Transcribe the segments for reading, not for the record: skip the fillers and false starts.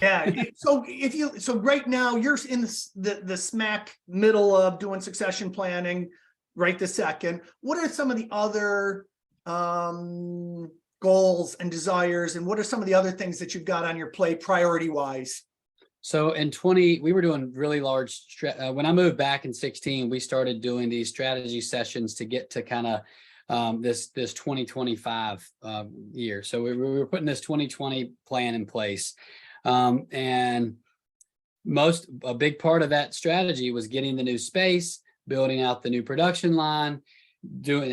Yeah. So right now you're in the smack middle of doing succession planning right this second. What are some of the other goals and desires, and what are some of the other things that you've got on your plate priority wise? So in we were doing really large, when I moved back in 16, we started doing these strategy sessions to get to kind of this 2025 year. So we were putting this 2020 plan in place. And a big part of that strategy was getting the new space, building out the new production line,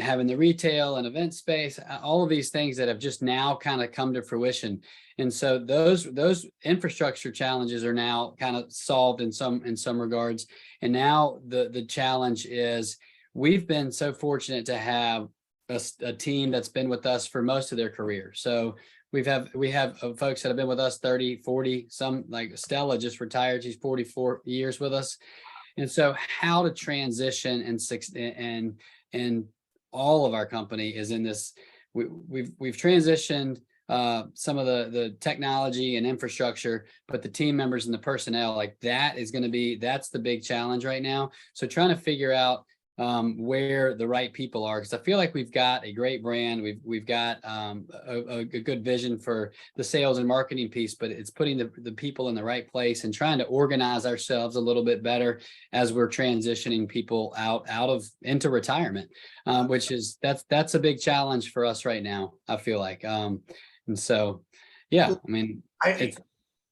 having the retail and event space, all of these things that have just now kind of come to fruition. And so those infrastructure challenges are now kind of solved in some regards. And now the challenge is we've been so fortunate to have a team that's been with us for most of their career. So we have folks that have been with us 30, 40, some like Stella just retired. She's 44 years with us. And so how to transition and all of our company is in this. We've transitioned some of the technology and infrastructure, but the team members and the personnel, like that's the big challenge right now. So trying to figure out where the right people are, because I feel like we've got a great brand, we've got a good vision for the sales and marketing piece, but it's putting the people in the right place and trying to organize ourselves a little bit better as we're transitioning people into retirement, which is that's a big challenge for us right now, I feel like. And so, yeah, I mean,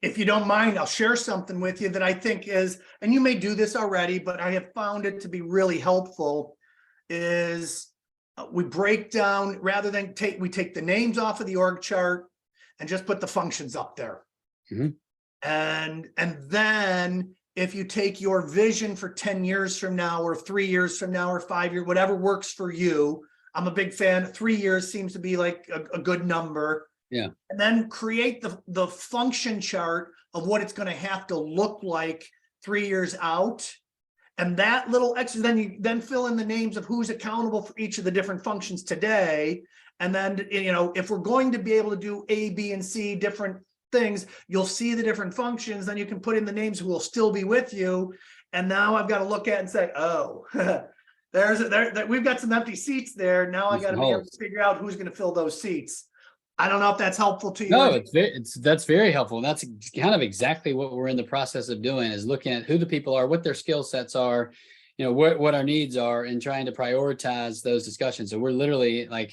if you don't mind, I'll share something with you that I think is, and you may do this already, but I have found it to be really helpful, is we break down, rather than we take the names off of the org chart and just put the functions up there. Mm-hmm. And then if you take your vision for 10 years from now, or 3 years from now, or 5 years, whatever works for you. I'm a big fan. 3 years seems to be like a good number. Yeah. And then create the function chart of what it's going to have to look like 3 years out. And that little extra, then you fill in the names of who's accountable for each of the different functions today. And then, if we're going to be able to do A, B, and C different things, you'll see the different functions. Then you can put in the names who will still be with you. And now I've got to look at and say, oh, we've got some empty seats there. Now I got to be able to figure out who's going to fill those seats. I don't know if that's helpful to you. No, that's very helpful. That's kind of exactly what we're in the process of doing, is looking at who the people are, what their skill sets are, what our needs are, and trying to prioritize those discussions. So we're literally like,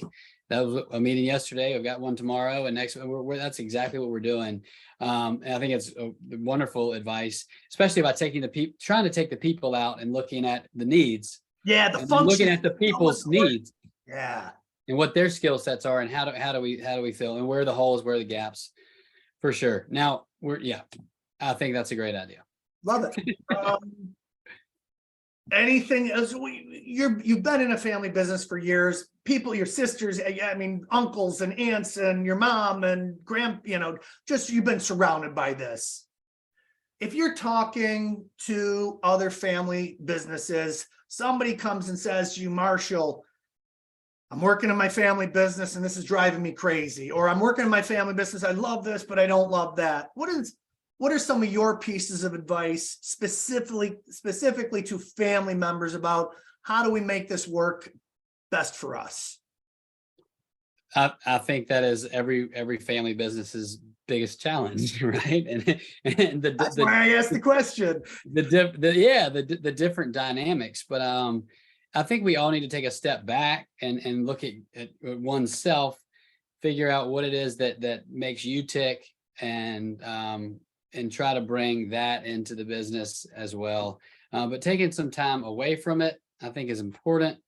that was a meeting yesterday. I've got one tomorrow, and next that's exactly what we're doing. And I think it's wonderful advice, especially about trying to take the people out and looking at the needs. Yeah, looking at the people's needs. Yeah. And what their skill sets are, and how do we fill, and where are the holes, where are the gaps, for sure. Now I think that's a great idea. Love it. Anything else? You've been in a family business for years. People, your sisters, uncles and aunts, and your mom and you've been surrounded by this. If you're talking to other family businesses, somebody comes and says to you, Marshall, I'm working in my family business and this is driving me crazy. Or I'm working in my family business, I love this, but I don't love that. What are some of your pieces of advice specifically to family members about how do we make this work best for us? I think that is every family business's biggest challenge, right? And that's why I asked the question. The different dynamics, but I think we all need to take a step back and look at oneself, figure out what it is that makes you tick, and try to bring that into the business as well. But taking some time away from it, I think, is important.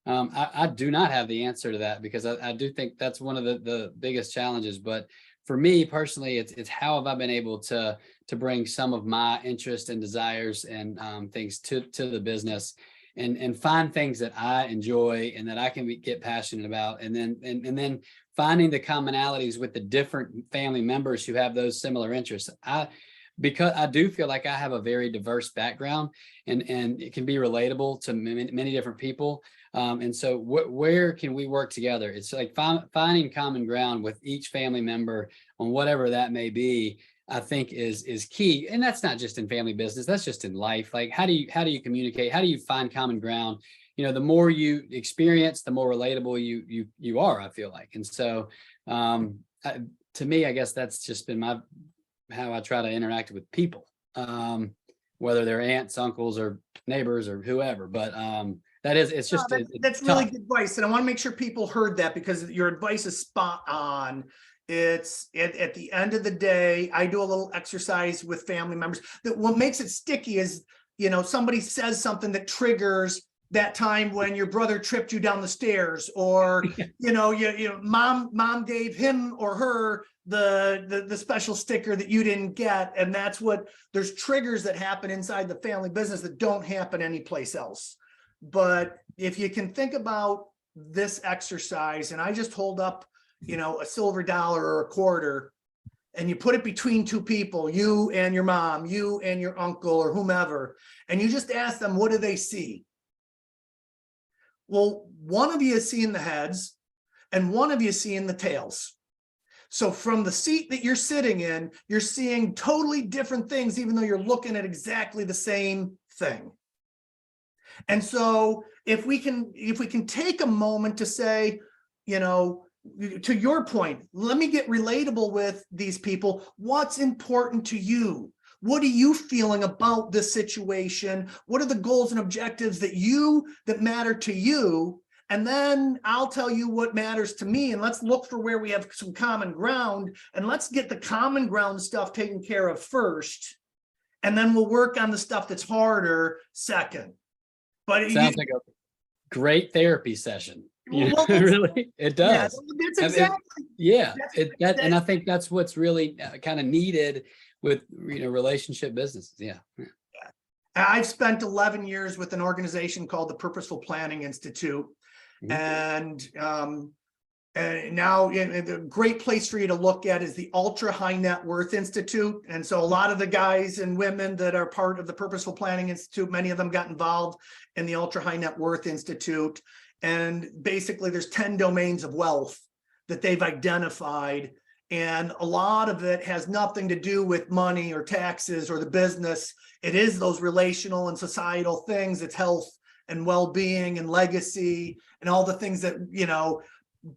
I do not have the answer to that, because I do think that's one of the biggest challenges. But for me personally, it's how have I been able to bring some of my interest and desires and things to the business, and find things that I enjoy and that I can get passionate about, and then finding the commonalities with the different family members who have those similar interests. Because I do feel like I have a very diverse background, and it can be relatable to many different people. And so where can we work together? It's like finding common ground with each family member on whatever that may be. I think is key. And that's not just in family business, that's just in life. Like, how do you communicate? How do you find common ground? The more you experience, the more relatable you are, I feel like. And so to me, I guess that's just been how I try to interact with people, whether they're aunts, uncles, or neighbors, or whoever. But it's just that's really good advice, and I want to make sure people heard that, because your advice is spot on. It's at the end of the day, I do a little exercise with family members. That what makes it sticky is, somebody says something that triggers that time when your brother tripped you down the stairs, or mom gave him or her the special sticker that you didn't get. And there's triggers that happen inside the family business that don't happen anyplace else. But if you can think about this exercise, and I just hold up a silver dollar or a quarter, and you put it between two people, you and your mom, you and your uncle, or whomever, and you just ask them, what do they see? Well, one of you is seeing the heads and one of you is seeing the tails. So from the seat that you're sitting in, you're seeing totally different things, even though you're looking at exactly the same thing. And so if we can take a moment to say, to your point, let me get relatable with these people. What's important to you? What are you feeling about this situation? What are the goals and objectives that matter to you? And then I'll tell you what matters to me, and let's look for where we have some common ground, and let's get the common ground stuff taken care of first. And then we'll work on the stuff that's harder second. But sounds like a great therapy session. Well, really, it does. Yeah, that's exactly. And I think that's what's really kind of needed with relationship businesses. Yeah. I've spent 11 years with an organization called the Purposeful Planning Institute. Mm-hmm. And now the great place for you to look at is the Ultra High Net Worth Institute. And so a lot of the guys and women that are part of the Purposeful Planning Institute, many of them got involved in the Ultra High Net Worth Institute. And basically there's 10 domains of wealth that they've identified. And a lot of it has nothing to do with money or taxes or the business. It is those relational and societal things. It's health and well-being and legacy and all the things that,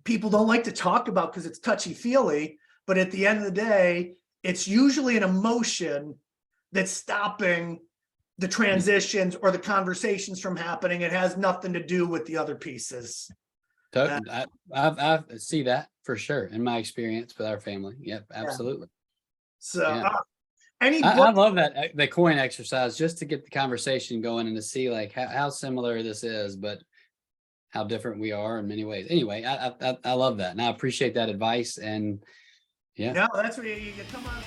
people don't like to talk about because it's touchy-feely. But at the end of the day, it's usually an emotion that's stopping the transitions or the conversations from happening. It has nothing to do with the other pieces. I see that for sure in my experience with our family. Yep, absolutely. Yeah. So I love that the coin exercise, just to get the conversation going and to see like how similar this is, but how different we are in many ways. Anyway, I love that, and I appreciate that advice. And yeah, no, that's where you come on.